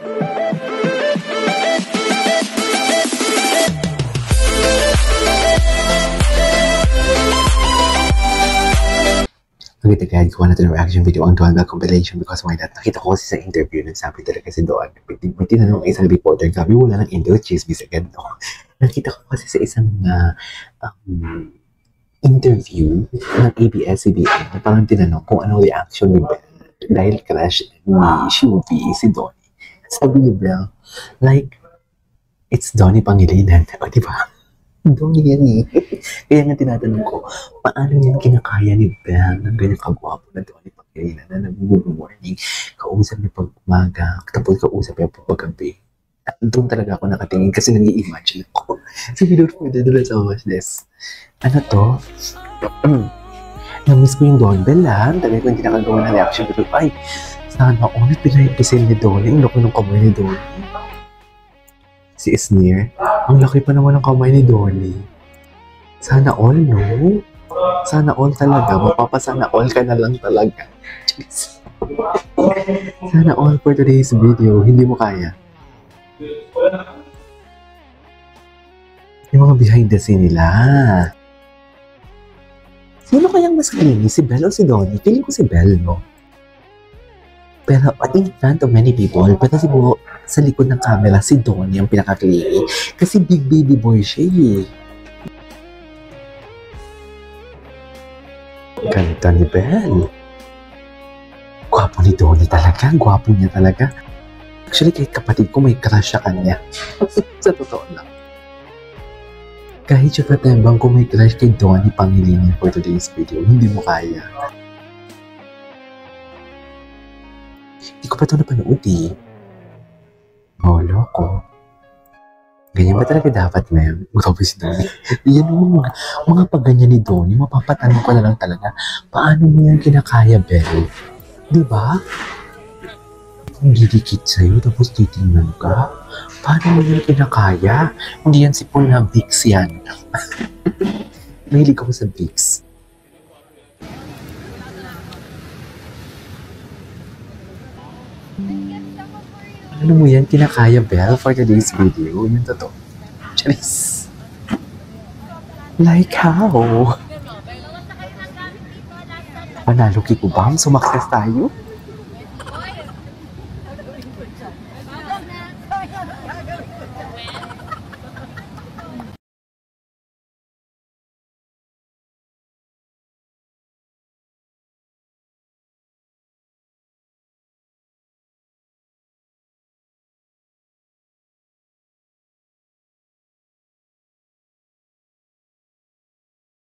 Okay, guys, gawa natin ng reaction video ang Don Bell compilation because why not? Nakita ko kasi sa interview, nagsabi talaga si Don. May tinanong isang reporter, sabi wala ng Indo, chismis agad. No? Nakita ko kasi sa isang interview ng ABS-CBN na parang tinanong kung anong reaction ni Bell dahil crush ni Shubi si Donnie. Sabi ni Bell, like, it's Donnie Pangilinan. O, diba? Donnie yan eh. Kaya nga tinatanong ko, paano yan kinakaya ni Bell ng ganyan kagwapo na Donnie Pangilinan na nag-good morning, kausap niya pag umaga, tapos kausap niya pag gabi. Doon talaga ako nakatingin kasi nag-i-imagine ako. So without further ado, let's watch this. Ano to? Na-miss ko yung Don Bell ha. Dahil ko hindi nakagawa ng reaction pero ay, sana all pinay-pisil ni Donnie. Ang laki ng kamay ni Donnie. Si Isnir, ang laki pa naman ng kamay ni Donnie. Sana all, no? Sana all talaga. Mapapasana all ka na lang talaga. Sana all for today's video. Hindi mo kaya. Yung mga behind the scene nila. Sino kayang mas clingy? Si Bell o si Donnie? Feeling ko si Bell, no? Pero in front of many people, pero siguro sa likod ng camera, si Donnie ang pinaka-clingy. Kasi big baby boy siya eh. Ganda ni Bell. Gwapo ni Donnie talaga. Gwapo niya talaga. Actually, kahit kapatid ko may crush sa kanya. Sa totoo lang. Kahit siya katembang ko may crush kay Donnie Pangilinan for today's video, hindi mo kaya. Hindi ko pa ito napanood eh. Oh, loko. Ganyan ba talaga dapat, ma'am? Grabe si Donnie. Yan mga pag-ganyan ni Donnie, mapapatanong ko na lang talaga, paano mo yan kinakaya, Bell? Diba? Didikit sa'yo, tapos titingnan ka. Paano mo yan kinakaya? Hindi yan sipon na Vicks yan. Mahilig ako sa Vicks. Ano mo yan kinakaya, Bell, for today's video? Yung totoo. Charis. Like how? Panalo Kiko Bam? Sumakses tayo?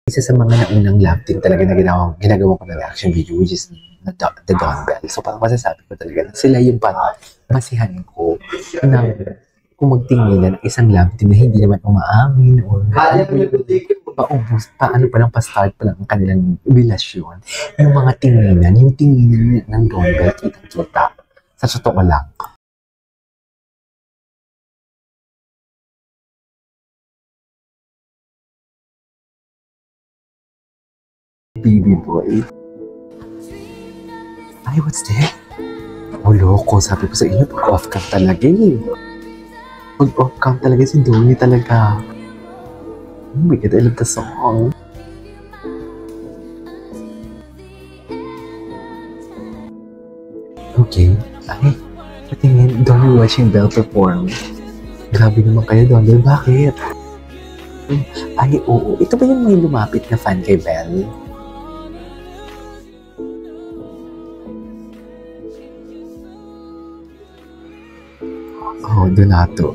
Isa sa mga naunang love team talaga na ginagawa ko na reaction video, which is the Don Bell. So parang masasabi ko talaga na sila yung parang masihan ko na kung magtinginan ng isang love team na hindi naman umaamin or paubos, paano pa lang pa-start pa lang ang kanilang relasyon. Yung mga tinginan, yung tinginan ng Don Bell, kita-kita. Sa totoo lang. Baby boy. Ay, what's that? Oh, loko. Sabi ko sa inyo, pag-off cam talaga eh. Pag-off cam talaga si Donnie talaga. Oh my God, I love the song. Okay. Ay, patingin, Donnie watching Bell perform. Grabe naman kayo, Donnie. Bakit? Ay, oo. Ito ba yung may lumapit na fan kay Bell? Oh, Donato.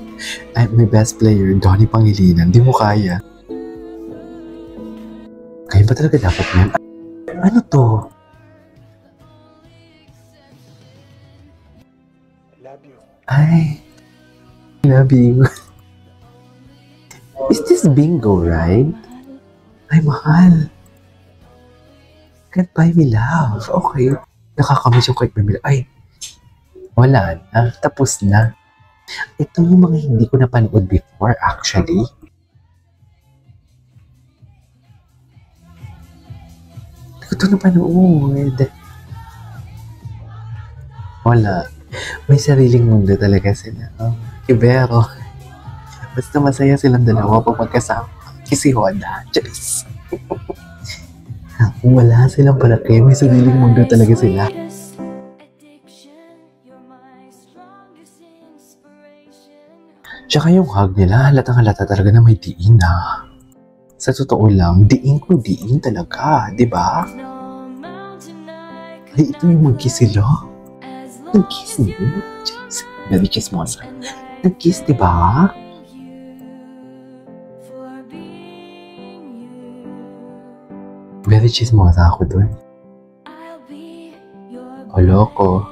Ay, may best player, Donnie Pangilinan. Di mo kaya. Kaya ba talaga dapat, ma'am? Ano to? Love you. Ay, love you. Is this bingo, right? Ay, mahal. Can't buy me love. Okay. Nakakamiss yung kahit mamila. Ay, wala na. Tapos na. Ito yung mga hindi ko napanood before, actually. Hindi ko ito napanood. Wala. May sariling mundo talaga sila. Oh, Ibero. Basta masaya silang dalawa pag magkasama. Kasi Hoda. Diyos. Wala silang palaki. May sariling mundo talaga sila. Tsaka yung hug nila, halatang-halata talaga na may diin na. Sa totoo lang, diin ko diin talaga, di ba? Ay, ito yung mag-kiss sila. Nag-kiss niyo? Very chismosa. Nag-kiss, di ba? Very chismosa ako dun. Oh, loko.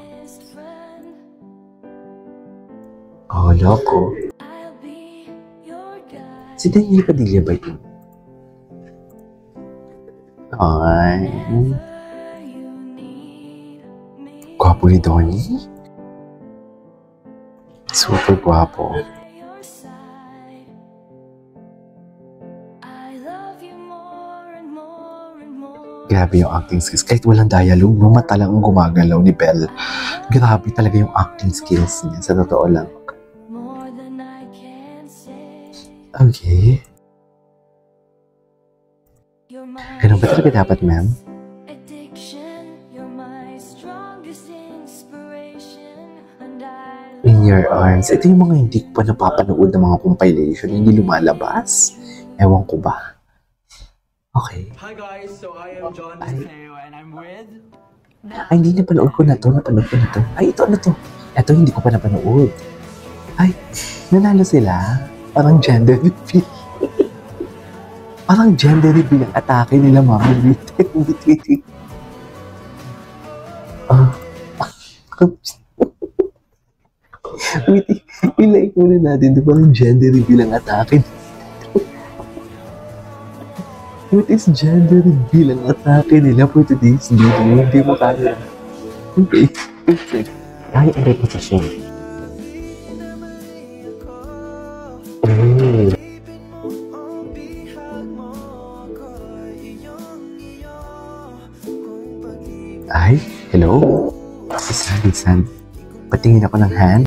Oh, loko. Si Daniel Padilla ba ito? Ay. Gwapo ni Donnie. Super gwapo. Grabe yung acting skills. Kahit walang dialogue, no, mata lang ang gumagalaw ni Belle. Grabe talaga yung acting skills niya. Sa totoo lang. Okay. Ganun ba talaga dapat, ma'am? In your arms. Ito yung mga hindi ko pa napapanood ng mga compilation. Hindi lumalabas. Ewan ko ba. Okay. Hi guys, so I am John Deseo and I'm with... Ay, hindi napanood ko na to. Napanood ko na to. Ay, ito ano to? Ito hindi ko pa napanood. Ay, nanalo sila. Parang gender reveal. Parang gender reveal ang atake nila, mama. Wait. Wait, ilike muna natin. Di parang gender reveal ang atake. What is gender reveal ang atake nila for today's video? Hindi mo kaya. Okay. Ay, ang reputasyon. Ay, hello? Isan. Patingin ako ng hand.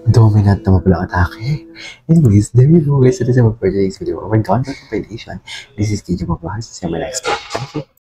Dominant naman pala atake. Anyways, there you go guys. Ito sa mga for today's video. We're done with compilation. This is DJ Mabahas. See you in my next one. Thank you.